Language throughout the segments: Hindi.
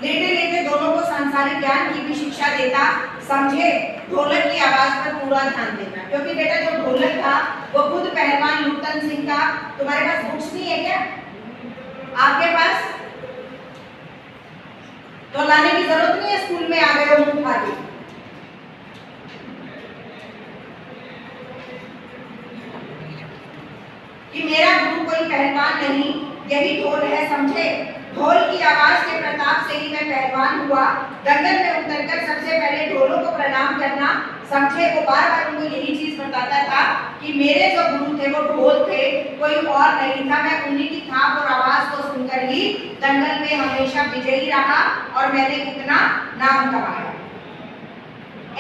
लेटे लेटे दोनों को सांसारिक ज्ञान की भी शिक्षा देता, समझे। ढोलक की आवाज पर पूरा ध्यान देना, क्योंकि बेटा जो ढोलक था वो खुद पहलवान लुटन सिंह का। तुम्हारे पास बुक्स नहीं है क्या आपके पास? तो लाने की जरूरत नहीं है, स्कूल में आ गए हो मुंह खाली। कि मेरा गुरु कोई पहलवान नहीं, यही ढोल है, समझे। ढोल की आवाज के प्रताप से ही मैं पहलवान हुआ। दंगल में उतरकर सबसे पहले ढोलों को प्रणाम करना, समझे। वो बार बार उनको यही चीज बताता था कि मेरे जो गुरु थे वो ढोल थे, कोई और नहीं था। मैं उन्हीं की थाप और आवाज को सुनकर ही दंगल में हमेशा विजयी रहा और मैंने इतना नाम कमाया।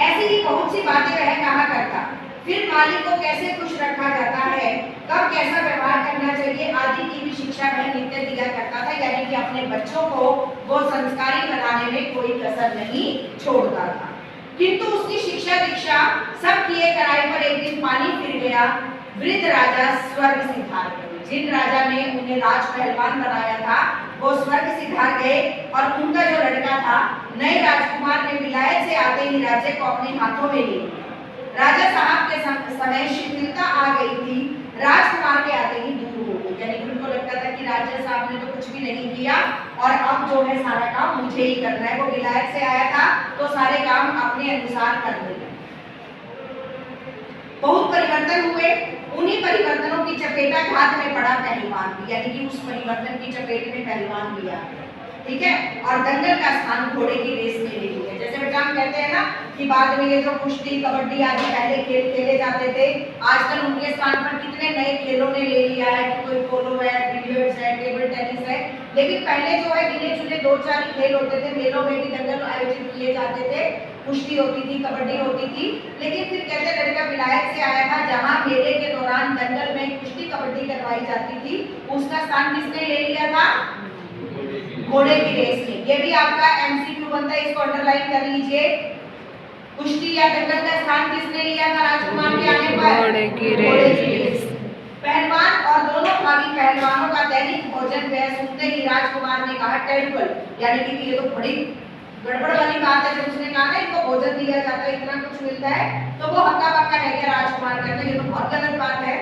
ऐसी ही बहुत सी बातें वह कहा करता। फिर मालिक को कैसे खुश रखा जाता है, कब कैसा व्यवहार करना चाहिए आदि की भी शिक्षा वह नित्य दिया करता था। यानी कि अपने बच्चों को वो संस्कारी बनाने में कोई कसर नहीं छोड़ता था। किंतु उसकी शिक्षा दीक्षा सब किए कराए पर एक दिन पानी फिर गया। वृद्ध राजा स्वर्ग सिधार गए। जिन राजा ने उन्हें राज पहलवान बनाया था वो स्वर्ग सिधार गए और उनका जो लड़का था नए राजकुमार ने विलायत से आते ही राज्य को अपने हाथों में ले लिया। राजा साहब के समय शिथिलता आ गई थी, राजकुमार के आते ही दूर हो गई। यानी उनको लगता था कि राजा साहब ने तो कुछ भी नहीं किया और अब जो है सारा काम मुझे ही करना है। वो विलायत से आया था तो सारे काम अपने अनुसार करने लगे। बहुत परिवर्तन हुए। उन्हीं परिवर्तनों की चपेटाघात में पड़ा पहलवान भी, यानी कि उस परिवर्तन की चपेट में पहलवान भी आ गया। ठीक है। और दंगल का स्थान घोड़े की रेस में ले लिया। जैसे बेटा हम कहते हैं ना कि बाद में ये जो कुश्ती कबड्डी आदि पहले खेल खेले जाते थे, आजकल उनके स्थान पर कितने नए खेलों ने ले लिया है कि कोई पोलो है, बिलियर्ड्स है, टेबल टेनिस है। लेकिन पहले जो है गिने चुने 2-4 खेल होते थे। मेलों में भी दंगल आयोजित किए जाते थे, कुश्ती होती थी, कबड्डी होती थी। लेकिन फिर कहते लड़का विलायत से आया था, जहाँ मेले के दौरान दंगल में कुश्ती कबड्डी करवाई जाती थी, उसका स्थान किसने ले लिया था? घोड़े की रेस में। ये भी आपका एमसीक्यू बनता है, इसको अंडरलाइन कर लीजिए। कुश्ती या दंगल का स्थान किसने लिया था राजकुमार के आने पर? घोड़े की रेस। पहलवान और दोनों भागी पहलवानों का दैनिक भोजन वह सुनते ही राजकुमार ने कहा टेरिबल, यानी कि ये तो बड़ी गड़बड़ वाली बात है। जब उसने कहा ना इनको भोजन दिया जाता है, इतना कुछ मिलता है, तो वो हक्का बक्का रह गया। राजकुमार कहते हैं ये तो बहुत गलत बात है।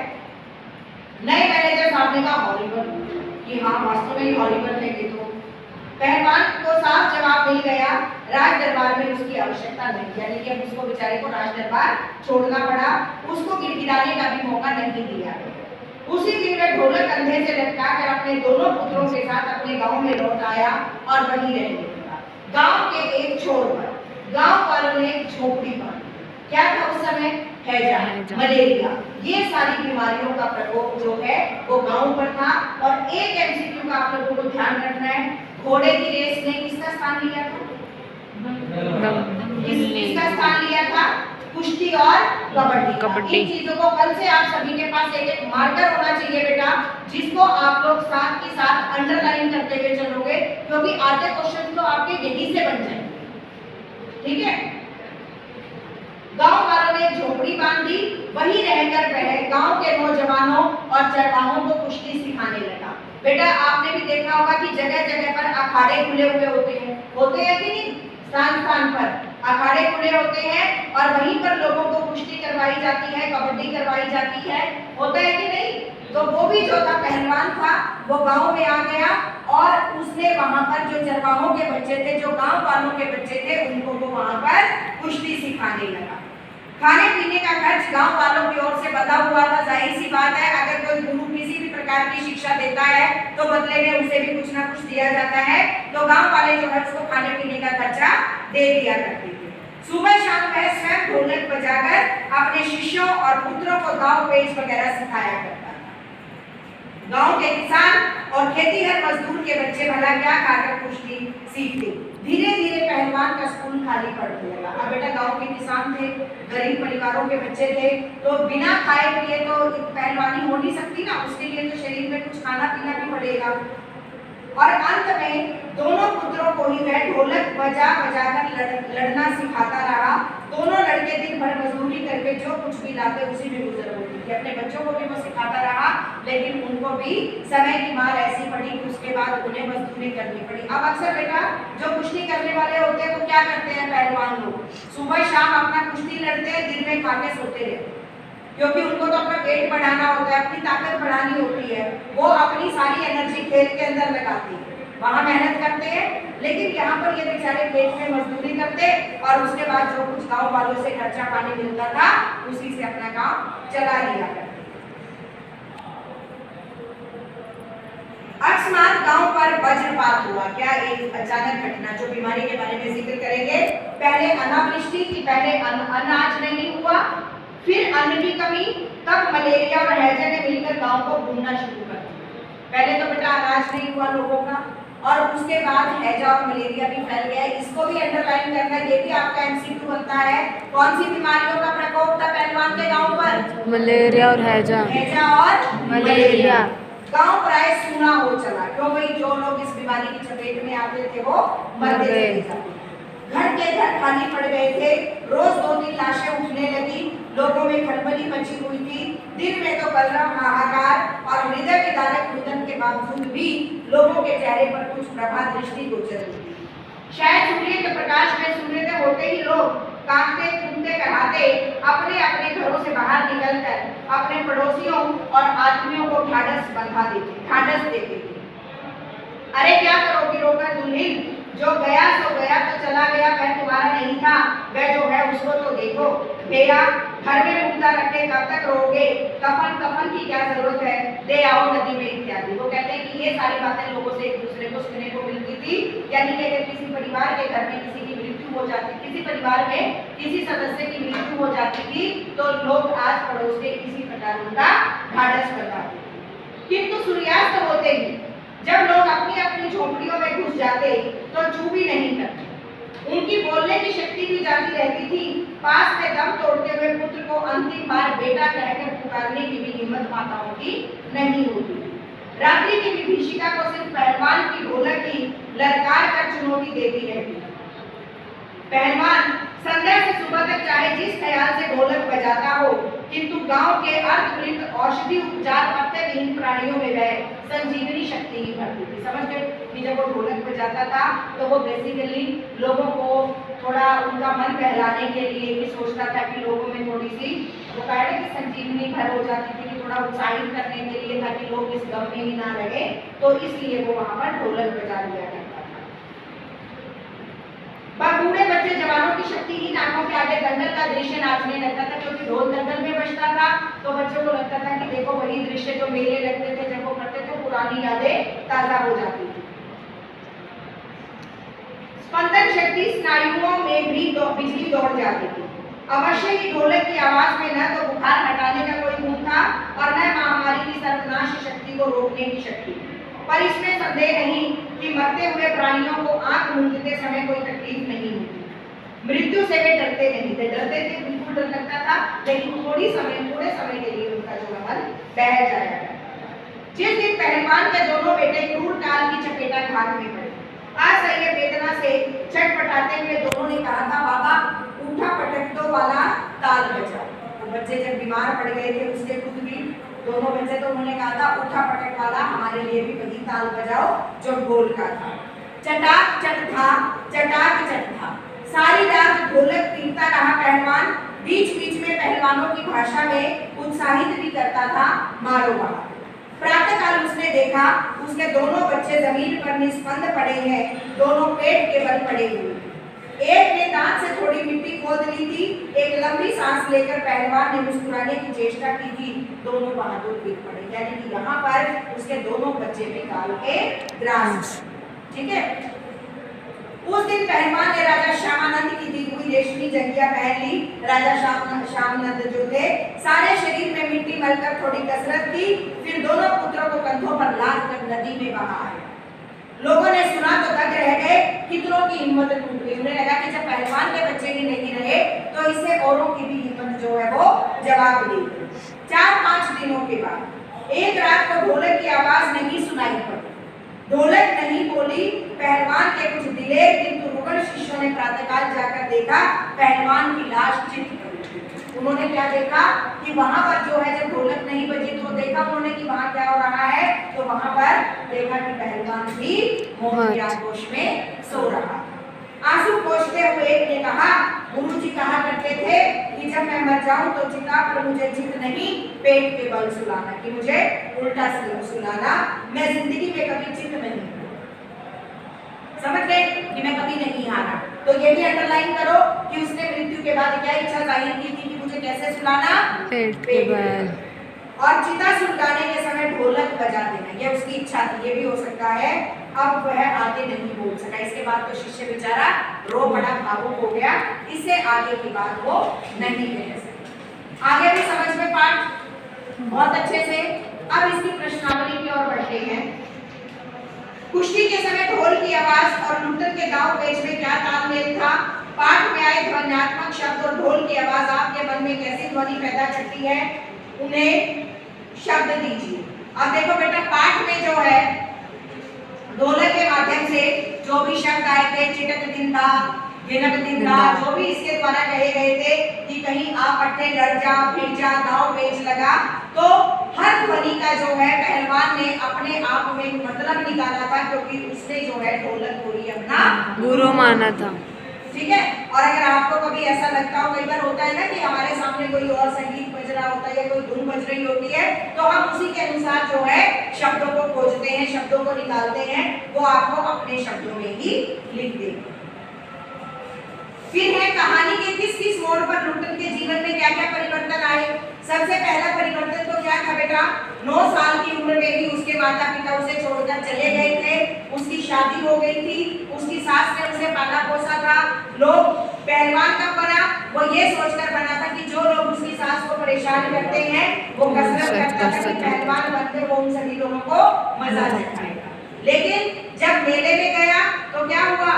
नए मैनेजर साहब ने कहा हॉरिबल, कि हाँ वास्तव में हॉरिबल है ये तो। पहलवान को साफ जवाब मिल गया, राज दरबार में उसकी आवश्यकता नहीं। यानी कि अब उसको बेचारे को राज दरबार छोड़ना पड़ा, उसको गिड़गिड़ाने का भी मौका नहीं दिया। उसी दिन वह ढोलक कंधे से लटकाकर अपने दोनों पुत्रों के साथ अपने गांव में लौट आया और वहीं रहने लगा। गांव के एक छोर पर गांव वालों ने एक झोपड़ी बांधी। क्या था उस समय? हैजा, मलेरिया, ये सारी बीमारियों का प्रकोप जो है वो गांव पर था। और एक एमसीक्यू का आप लोगों को ध्यान रखना है, घोड़े की रेस ने किसका स्थान लिया था? किसका स्थान लिया था? कुश्ती और कबड्डी। इन चीजों को कल से आप सभी के पास एक मार्कर होना चाहिए बेटा, जिसको आप लोग साथ के साथ अंडरलाइन करते हुए चलोगे, क्योंकि आधे क्वेश्चन तो आपके यहीं से बन जाएंगे। ठीक है। गांव वालों ने झोपड़ी बांधी, वहीं रहकर वह गांव के नौजवानों और चरवाहों को कुश्ती सिखाने लगा। बेटा आपने भी देखा होगा कि जगह जगह पर अखाड़े खुले हुए होते हैं कि नहीं? स्थान स्थान पर अखाड़े खुले होते हैं और वहीं पर लोगों को कुश्ती करवाई जाती है, कबड्डी करवाई जाती है, होता है कि नहीं? तो वो भी जो था पहलवान था, वो गांव में आ गया और उसने वहां पर जो चरवाहों के बच्चे थे, जो गांव वालों के बच्चे थे, उनको वो वहां पर कुश्ती सिखाने लगा। खाने पीने का खर्च गांव वालों की ओर से बंधा हुआ था। जाहिर सी बात है, अगर कोई गुरु किसी भी प्रकार की शिक्षा देता है तो बदले में उसे भी कुछ ना कुछ दिया जाता है। तो गांव वाले जो है उसको खाने पीने का खर्चा दे दिया करते थे। सुबह शाम वह स्वयं ढोलक बजाकर अपने शिष्यों और पुत्रों को दाव पेच वगैरह सिखाया करता था। गांव के किसान और खेतीहर मजदूर के बच्चे भला क्या खाकर कुश्ती सीखते। धीरे धीरे पहलवान का स्कूल खाली पड़ने लगा। अब बेटा गांव के किसान थे, गरीब परिवारों के बच्चे थे, तो बिना खाए पिए तो पहलवानी हो नहीं सकती ना, उसके लिए तो शरीर में कुछ खाना पीना भी पड़ेगा। और अंत में दोनों पुत्रों को ही वह ढोलक बजा बजाकर लड़ना सिखाता रहा। दोनों लड़के दिन भर मजदूरी करके जो कुछ भी लाते उसी में गुजर होती। थी। अपने बच्चों को भी वो सिखाता रहा, लेकिन उनको भी समय की मार ऐसी पड़ी कि उसके बाद उन्हें मजदूरी करनी पड़ी। अब अक्सर बेटा जो कुश्ती करने वाले होते हैं वो क्या करते हैं, पहलवान लोग सुबह शाम अपना कुश्ती लड़ते हैं, दिन में खा के सोते रहते हैं, क्योंकि उनको तो अपना पेट बढ़ाना होता है, अपनी ताकत बढ़ानी होती है। वो अपनी सारी एनर्जी खेत के अंदर लगाती है, वहां मेहनत करते हैं, लेकिन यहाँ पर ये बेचारे खेत में मजदूरी करते और उसके बाद जो कुछ गांव वालों से खर्चा पानी मिलता था उसी से अपना काम चला लिया करते। अकस्मात गांव पर वज्रपात हुआ। क्या एक अचानक घटना, जो बीमारी के बारे में जिक्र करेंगे। पहले अनावृष्टि की, पहले अनाज नहीं हुआ, फिर अन्न की कमी, तब मलेरिया और हैजा ने मिलकर गांव को भूनना शुरू कर दिया। पहले तो बेटा अनाज नहीं हुआ लोगों का, और उसके बाद हैजा और मलेरिया भी फैल गया। इसको भी अंडरलाइन करना, ये भी आपका एमसीक्यू बनता है। कौन सी बीमारियों का प्रकोप था पहलवान के गांव पर? मलेरिया और हैजा। हैजा और मलेरिया। गांव प्राय सूना हो चला। क्यों भाई? जो लोग इस बीमारी की चपेट में आते थे वो मरते थे। घर के घर खाली पड़ गए थे, रोज 2-3 लाशें उठने लगी, लोगों में खलबली मची हुई थी। दिन में तो कलरव हाहाकार और हृदय विदारक रुदन के बावजूद भी लोगों के चेहरे पर कुछ प्रभा दृष्टि गोचर हुई। शायद सूर्य के प्रकाश में सूर्योदय होते ही लोग कांपते कूदते कराते अपने अपने घरों से बाहर निकलकर अपने पड़ोसियों और आदमियों को ढाढ़स देते थे। अरे क्या करोगी रोकर दुल्हन, जो गया सो गया, तो चला गया, वह तुम्हारा नहीं था, वह जो है उसको तो देखो। भैया घर में मुर्दा रखे कब तक रहोगे, कफन की क्या जरूरत है, दे आओ नदी में इत्यादि। वो कहते हैं कि ये सारी बातें लोगों से एक दूसरे को सुनने को मिलती थी। यानी कि अगर किसी परिवार के घर में किसी की मृत्यु हो जाती, किसी परिवार में किसी सदस्य की मृत्यु हो जाती थी, तो लोग आस पड़ोस के इसी प्रकार उनका ढाढ़स करवाते। किंतु सूर्यास्त होते ही जब लोग अपनी अपनी झोपड़ियों में घुस जाते तो चू भी नहीं करते। उनकी बोलने की शक्ति भी जाती रहती थी। पास में दम तोड़ते हुए पुत्र को अंतिम बार बेटा कहकर पुकारने की भी हिम्मत माताओं की नहीं होती। रात्रि की विभीषिका को सिर्फ पहलवान की ढोलक ही ललकार कर चुनौती देती रहती। पहलवान संध्या से सुबह तक चाहे जिस ख्याल से ढोलक बजाता हो, किंतु गांव के अर्धमृत औषधि उपचार पत्ते विहीन प्राणियों में वह संजीवनी शक्ति ही भरती थी। समझ गए कि जब वो ढोलक बजाता था तो वो बेसिकली लोगों को थोड़ा उनका मन बहलाने के लिए भी सोचता था कि लोगों में थोड़ी सी वो कहते कि संजीवनी भर हो जाती थी, कि थोड़ा उत्साहित करने के लिए, ताकि लोग इस गम में ही ना रहे, तो इसलिए वो वहां पर ढोलक बजा दिया करता था। बूढ़े बच्चे जवानों की शक्तिहीन आंखों के आगे दंगल का दृश्य नाचने लगता था, क्योंकि ढोल दंगल में बजता था तो बच्चों को लगता था कि देखो वही दृश्य जो मेले लगते थे जब वो करते थे, पुरानी यादें ताजा हो जाती थी। स्पंदन शक्ति स्नायुओं में भी बिजली दौड़ जाती थी। अवश्य ही ढोलक की आवाज में न तो बुखार हटाने का कोई गुण था और न महामारी की सर्वनाश शक्ति को रोकने की शक्ति। पर इसमें संदेह नहीं कि मरते हुए प्राणियों को आंख मूंदते समय कोई तकलीफ नहीं होती। मृत्यु से वे डरते नहीं थे, डरते थे, बिल्कुल डर लगता था, लेकिन थोड़े समय के लिए उनका जो मन बह जाएगा। जिस दिन पहलवान के दोनों बेटे क्रूर काल की चपेटा घात में पड़े, असह्य वेदना से छटपटाते हुए दोनों ने कहा था, बाबा उठा पटक वाला ताल बजाओ। तो बच्चे जब बीमार पड़ गए थे, उसके खुद भी दोनों बच्चे, तो उन्होंने कहा था उठा पटक वाला हमारे लिए भी वही ताल बजाओ जो ढोल का था। चटाक चट था, चटाक चट था। सारी रात ढोलक पीटता रहा पहलवान, बीच बीच में पहलवानों की भाषा में उत्साहित भी करता था, मारो बाहर। प्रातःकाल उसने देखा उसके दोनों बच्चे जमीन पर निस्पंद पड़े हैं, दोनों पेट के बल पड़े हुए। एक ने दांत से थोड़ी मिट्टी खोद ली थी, एक लंबी सांस लेकर पहलवान ने मुस्कुराने की चेष्टा की थी, दोनों बहादुर गिर पड़े। यानी कि यहाँ पर उसके दोनों बच्चे भी काल के ग्रास। ठीक है। उस दिन पहलवान ने राजा श्यामानंद की दी हुई रेशमी जंगिया पहन ली। राजा श्यामानंद जो थे, सारे शरीर में मिट्टी मलकर थोड़ी कसरत की, फिर दोनों पुत्रों को कंधों पर लाद कर नदी में बहा आए। लोगों ने सुना तो दंग रह गए, कितनों की हिम्मत टूट गई। उन्हें लगा कि जब पहलवान के बच्चे ही नहीं रहे तो इससे औरों की भी हिम्मत जो है वो जवाब दी। 4-5 दिनों के बाद एक रात को ढोलक की आवाज नहीं सुनाई पड़ी, ढोलक नहीं बोली। पहलवान के कुछ दिलेर किंतु रुग्ण शिष्यों ने प्रातःकाल जाकर देखा, पहलवान की लाश चित पड़ी। उन्होंने क्या देखा कि वहां पर जो है जब ढोलक नहीं बजी तो देखा उन्होंने कि वहां क्या हो रहा है, तो वहां पर देखा कि पहलवान भी मौन के आगोश में सो रहा। आंसू पोंछते हुए एक ने कहा, गुरुजी कहा करते थे कि जब मैं मर जाऊं तो चिता पर मुझे चित नहीं पेट के बल सुलाना, कि मुझे उल्टा सुलाना, मैं जिंदगी में कभी चित नहीं, समझ गए कि मैं कभी नहीं हारा। तो ये भी अंडरलाइन करो कि उसने मृत्यु के बाद क्या इच्छा जाहिर की थी कि मुझे कैसे सुलाना, पेट के बल, और चिता सुलगाने के समय ढोलक बजा देना, ये उसकी इच्छा थी। ये भी हो सकता है अब वह आगे नहीं बोल सका, इसके बाद तो शिष्य बेचारा रो बड़ा भावुक हो गया, इससे आगे की बात वो नहीं कह सका। आगे भी समझ में पाठ बहुत अच्छे से। अब इसकी प्रश्नावली की ओर बढ़ते हैं। कुश्ती के समय ढोल की आवाज और लुट्टन के दांव पेच में क्या तालमेल था? पाठ में आए ध्वन्यात्मक शब्द और ढोल की आवाज आपके मन में कैसी ध्वनि पैदा करती है, उन्हें शब्द दीजिए। अब देखो बेटा, पाठ में जो है ढोलक के माध्यम से जो भी शब्द आए थे, चिटक दिन था, गिनक दिन था, जो भी इसके द्वारा कहे गए थे कि कहीं आप पट्टे लड़ जा, फिर जा, दांव पेच लगा, तो हर ध्वनि का जो है पहलवान ने अपने आप में मतलब निकाला था, क्योंकि उसने जो है ढोलक को ही अपना गुरु माना था। ठीक है। और अगर आपको कभी ऐसा लगता हो, कई बार होता है ना कि हमारे सामने कोई और संगीत बज रहा होता है या कोई धुन बज रही होती है, तो हम उसी के अनुसार जो है शब्दों को खोजते हैं, शब्दों को निकालते हैं, वो आपको अपने शब्दों में ही लिख देंगे। फिर है कहानी के किस किस मोड़ पर लुट्टन के जीवन में क्या क्या परिवर्तन आए। सबसे पहला परिवर्तन तो क्या था बेटा, 9 साल की उम्र में ही उसके माता पिता उसे छोड़कर चले गए थे, उसकी शादी हो गई थी, उसकी सास ने उसे पाला पोसा था। लोग पहलवान कब बना, वो ये सोचकर बना था कि जो लोग उसकी सास को परेशान करते हैं वो कसरत करता था कि पहलवान बनकर वो उन सभी लोगों को मजा दिखाएगा। लेकिन जब मेले में गया तो क्या हुआ,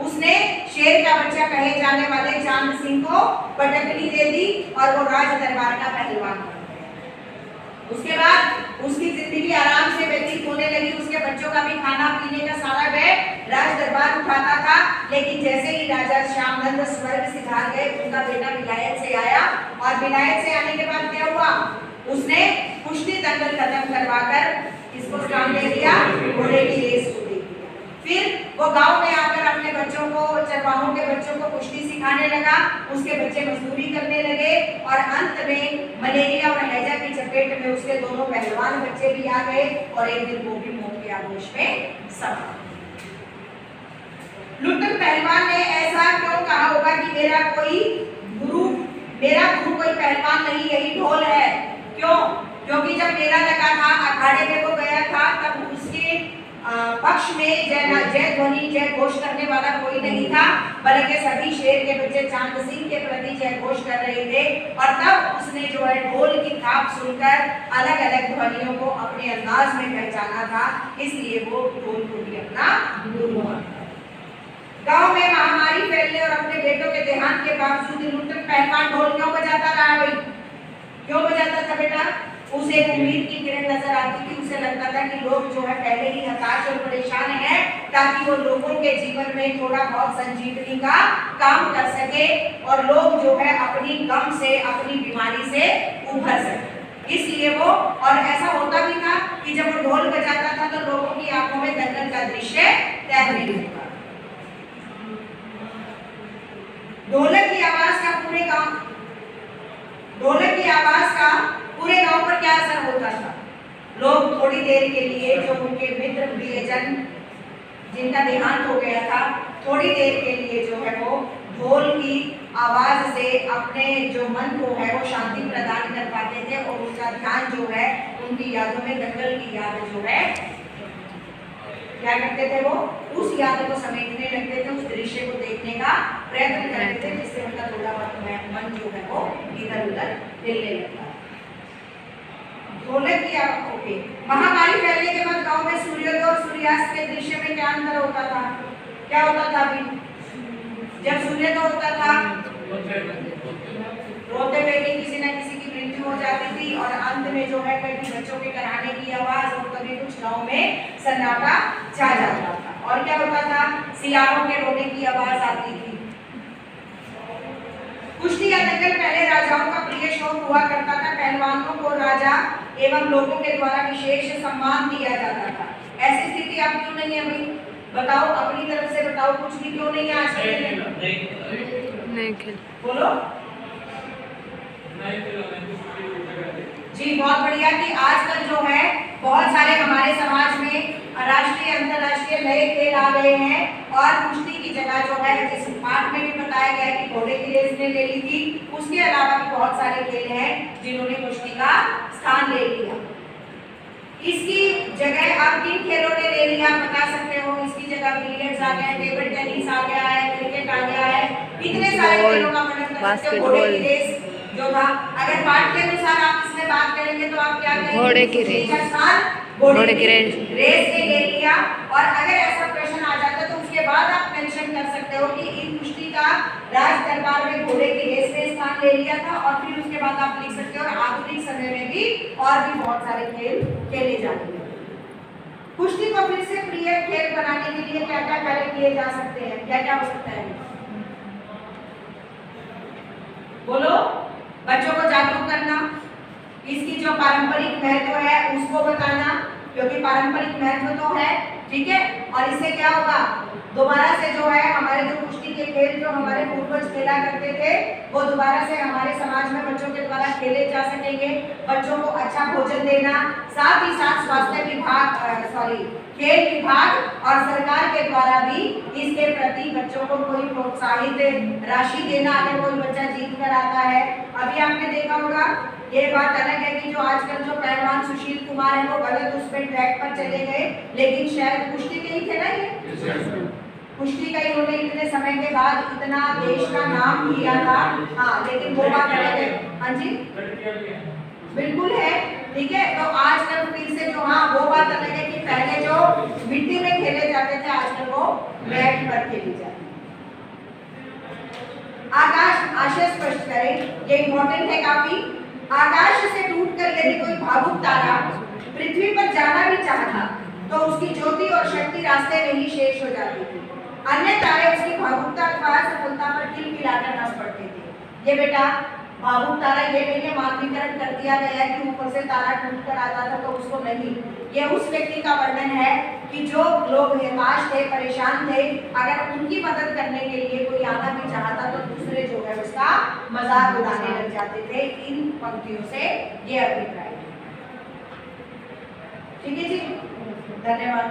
उसने शेर का बच्चा कहे जाने वाले चांद सिंह को पटकनी दे दी और वो राज दरबार का पहलवान बन गया। उसके बाद उसकी जिंदगी आराम से व्यतीत होने लगी, उसके बच्चों का भी खाना पीने का सारा व्यय राज दरबार उठाता था। लेकिन जैसे ही राजा श्यामनंद स्वर्ग सिधार गए, उनका बेटा विलायत से आया, और विलायत से आने के बाद क्या हुआ, उसने कुश्ती दंगल खत्म करवाकर इसको स्थान दे दिया, घोड़े की रेस को दे दिया। फिर वो गांव में आकर अपने बच्चों को, चरवाहों के बच्चों को कुश्ती सिखाने लगा, उसके बच्चे मजदूरी करने लगे, और अंत में मलेरिया और हैजा की चपेट में उसके दोनों पहलवान बच्चे भी आ गए, और एक दिन वो भी मौत के आगोश में समा। लुट्टन पहलवान ने ऐसा क्यों कहा होगा कि मेरा गुरु कोई पहलवान नहीं, यही ढोल है। क्यों? क्योंकि जब मेला लगा था, अखाड़े में वो गया था, तब उसके पक्ष में जय ध्वनि, जय घोष करने वाला कोई नहीं था, बल्कि सभी शेर के बच्चे चांद सिंह के प्रति जय घोष कर रहे थे। और तब उसने जो है ढोल की थाप सुनकर अलग अलग ध्वनियों को अपने अंदाज में पहचाना था, इसलिए वो ढोल को भी अपना गुरु माना। गांव में महामारी फैलने और अपने बेटों के देहांत के बावजूद लुट्टन पहलवान ढोल क्यों बजाता रहा भाई? क्यों बजाता था बेटा? उसे एक उम्मीद की किरण नजर आती थी, उसे लगता था कि लोग जो है पहले ही हताश और परेशान हैं, ताकि वो लोगों के जीवन में थोड़ा बहुत संजीवनी का काम कर सके और लोग जो है अपनी गम से, अपनी बीमारी से उभर सके। इसलिए वो, और ऐसा होता भी था कि जब वो ढोल बजाता था तो लोगों की आंखों में दंगल का दृश्य तैरने लगता। ढोलक की आवाज का पूरे गांव पर क्या असर होता था? लोग थोड़ी देर के लिए, जो उनके मित्र प्रियजन जिनका देहांत हो गया था, थोड़ी देर के लिए जो है वो ढोल की आवाज से अपने जो मन को है वो शांति प्रदान कर पाते थे, और उनका ध्यान जो है उनकी यादों में, दंगल की याद जो है क्या करते थे, वो उस याद को समेटने लगते थे, उस दृश्य को देखने का प्रयत्न करते थे, जिससे उनका थोड़ा बहुत मन जो है वो इधर उधर हिलने लगता। ढोलक की आवाज। ओके, महामारी फैलने के बाद गांव में सूर्योदय और सूर्यास्त के दृश्य में क्या अंतर होता था? क्या होता था अभी? जब सूर्योदय होता था रोते हुए किसी न किसी की मृत्यु हो जाती थी, और अंत में जो है कभी बच्चों के कराने की आवाज, और कभी कुछ गांव में सन्नाटा छा जाता था। और क्या होता था? सियारों के रोने की आवाज आती थी। कुश्ती या दंगल पहले राजाओं का प्रिय शौक हुआ करता था। पहलवानों को राजा एवं लोगों के द्वारा विशेष सम्मान दिया जाता था। ऐसी स्थिति अब क्यों नहीं है भाई? बताओ अपनी तरफ से बताओ, कुछ भी क्यों नहीं है आज के दिन? नहीं खेल बोलो जी। बहुत बढ़िया कि आजकल जो है बहुत सारे हमारे समाज में राष्ट्रीय अंतर्राष्ट्रीय नए खेल आ गए हैं और कुश्ती की जगह जो है, जिस पाठ में भी बताया गया कि घोड़े की रेस ने ले ली थी, उसके अलावा भी बहुत सारे खेल हैं जिन्होंने कुश्ती का स्थान ले लिया। इसकी जगह अब किन खेलों ने ले लिया बता सकते हो? इसकी जगह बिलियर्ड्स आ गए, टेबल टेनिस आ गया है, क्रिकेट आ गया है, इतने सारे खेलों का वर्णन कर सकते हो। घोड़े की रेस जो था, अगर पाठ के अनुसार आप इसमें बात करेंगे तो आप क्या करेंगे? घोड़े की रेस, घोड़े की रेस ने ले लिया। और अगर ऐसा प्रश्न आ जाता तो उसके बाद आप मेंशन कर सकते हो कि इन कुश्ती का राज दरबार में घोड़े की रेस ने स्थान ले लिया था, और फिर उसके बाद आप लिख सकते हो और आधुनिक समय में भी और भी बहुत सारे खेल खेले जाते हैं। कुश्ती को फिर से प्रिय खेल बनाने के लिए क्या क्या कार्य किए जा सकते हैं? क्या क्या हो सकता है? बोलो। बच्चों को जागरूक करना, इसकी जो पारंपरिक महत्व है उसको बताना, क्योंकि पारंपरिक महत्व तो है, ठीक है। और इससे क्या होगा? दोबारा से जो है हमारे जो कुश्ती के खेल जो हमारे पूर्वज खेला करते थे, वो दोबारा से हमारे समाज में बच्चों के द्वारा खेले जा सकेंगे। बच्चों को अच्छा भोजन देना, साथ ही साथ स्वास्थ्य विभाग खेल विभाग और सरकार के द्वारा भी इसके प्रति बच्चों को कोई प्रोत्साहित राशि देना, अगर कोई बच्चा जीत कर आता है। अभी आपने देखा होगा, ये बात अलग है कि जो आजकल जो पहलवान सुशील कुमार है वो गलत उसमें ट्रैक पर चले गए, लेकिन शायद कुश्ती के ही थे ना, ये कुश्ती का इन्होंने इतने समय के बाद इतना देश का नाम किया था। हाँ, लेकिन वो बात अलग है। हाँ जी, बिल्कुल है, ठीक है। तो आजकल फिर से जो, हाँ वो बात अलग है कि पहले जो मिट्टी में खेले जाते थे, आजकल वो मैट पर खेले जाते हैं। आकाश आशय स्पष्ट करें, ये इंपॉर्टेंट है काफी। आकाश से टूटकर यदि कोई भावुक तारा पृथ्वी पर जाना भी चाहता तो उसकी ज्योति और शक्ति रास्ते में ही शेष हो जाती थी। अन्य तारे उसकी भावुकता अथवा सफलता पर किलकिलाकर हंस पड़ते थे। ये बेटा भावुक तारा ये नहीं है, मानवीकरण कर दिया गया है कि ऊपर से तारा टूट कर आता था तो उसको नहीं। ये उस व्यक्ति का वर्णन है कि जो लोग हताश थे, परेशान थे, अगर उनकी मदद करने के लिए कोई आना भी चाहता तो दूसरे जो है उसका मजाक उड़ाने लग जाते थे। इन पंक्तियों से ये अभिप्राय। ठीक है जी, धन्यवाद।